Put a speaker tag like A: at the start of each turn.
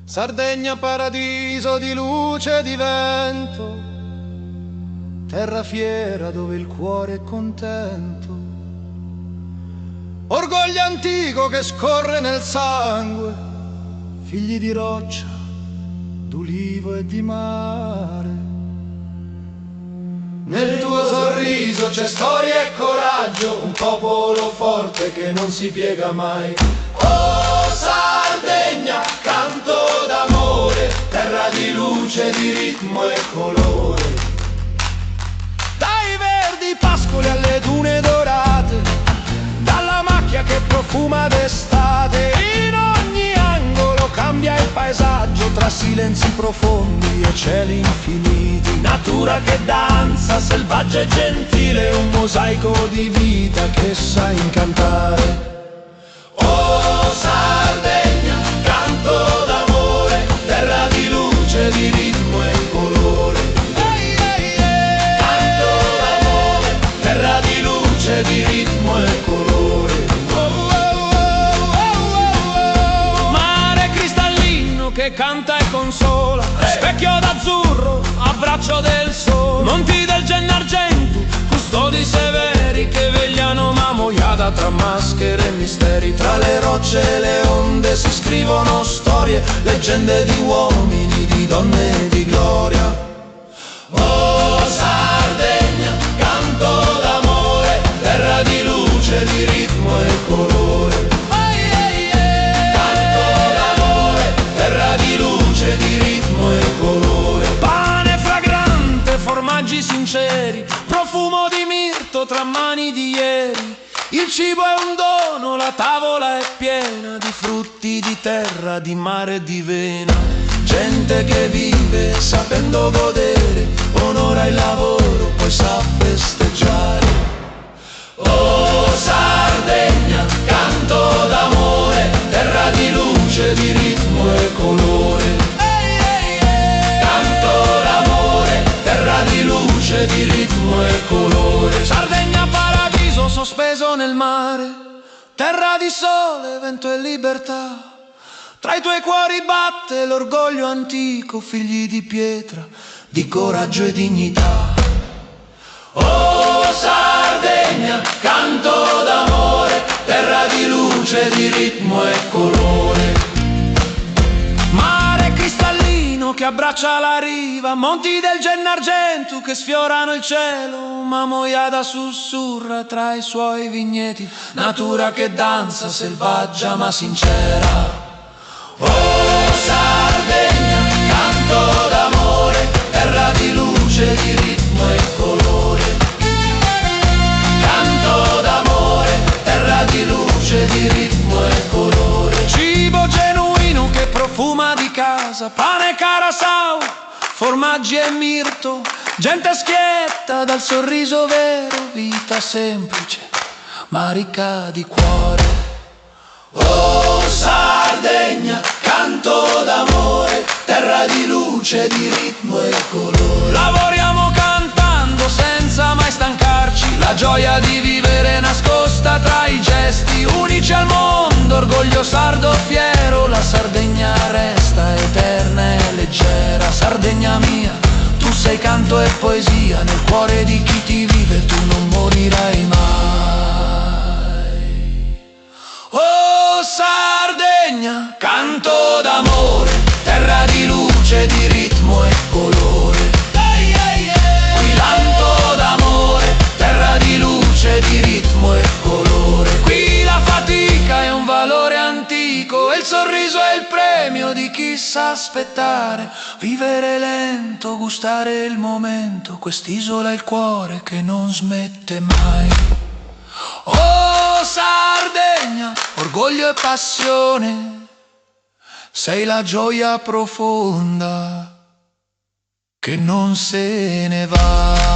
A: Sardegna paradiso di luce e di vento, terra fiera dove il cuore è contento, orgoglio antico che scorre nel sangue, figli di roccia, d'ulivo e di mare. Nel tuo sorriso c'è storia e coraggio, un popolo forte che non si piega mai. Oh Sardegna, canto d'amore, terra di luce, di ritmo e colore. Dai verdi pascoli alle dune dorate, dalla macchia che profuma d'estate, in ogni angolo cambia il paesaggio, tra silenzi profondi e cieli infiniti. Natura che danza, selvaggia e gentile, un mosaico di vita che sa incantare. Oh Sardegna, canto d'amore, terra di luce, di ritmo e colore. Canto d'amore, terra di luce, di ritmo e colore. Mare cristallino che canta e consola, specchio d'azzurro, abbraccio del sole. Monti del Gennargentu, custodi severi che vegliano Mamoiada tra maschere e misteri. Tra le rocce e le onde si scrivono storie, leggende di uomini, di donne e di gloria. Oh Sardegna, canto d'amore, terra di luce, di ritmo e colore. Canto d'amore, terra di luce, di ritmo e colore. Pane fragrante, formaggi sinceri, profumo di mirto tra mani di ieri. Il cibo è un dono, la tavola è piena di frutti di terra, di mare e di vena. Gente che vive sapendo godere, onora il lavoro, poi sa festeggiare. Oh Sardegna, canto d'amore, terra di luce, di ritmo e colore. Canto d'amore, terra di luce, di ritmo e colore. Sardegna paradiso sospeso nel mare, terra di sole, vento e libertà. Tra i tuoi cuori batte l'orgoglio antico, figli di pietra, di coraggio e dignità. Oh Sardegna, canto d'amore, terra di luce, di ritmo e colore. Mare cristallino che abbraccia la riva, monti del Gennargentu che sfiorano il cielo. Mamoiada sussurra tra i suoi vigneti, natura che danza, selvaggia ma sincera. Oh Sardegna, canto d'amore, terra di luce, di ritmo e colore. Canto d'amore, terra di luce, di ritmo e colore. Cibo genuino che profuma di casa, pane carasau, formaggi e mirto. Gente schietta dal sorriso vero, vita semplice ma ricca di cuore. Oh Sardegna, canto d'amore, terra di luce, di ritmo e colore. Lavoriamo cantando senza mai stancarci, la gioia di vivere nascosta tra i gesti, unici al mondo, orgoglio sardo fiero. La Sardegna resta eterna e leggera. Sardegna mia, tu sei canto e poesia, nel cuore di chi ti vive tu non morirai mai. Oh Sardegna, canto d'amore, terra di luce, di ritmo e colore. Qui canto d'amore, terra di luce, di ritmo e colore. Qui la fatica è un valore antico e il sorriso è il premio di chi sa aspettare. Vivere lento, gustare il momento, quest'isola è il cuore che non smette mai. Oh Sardegna, orgoglio e passione, sei la gioia profonda che non se ne va.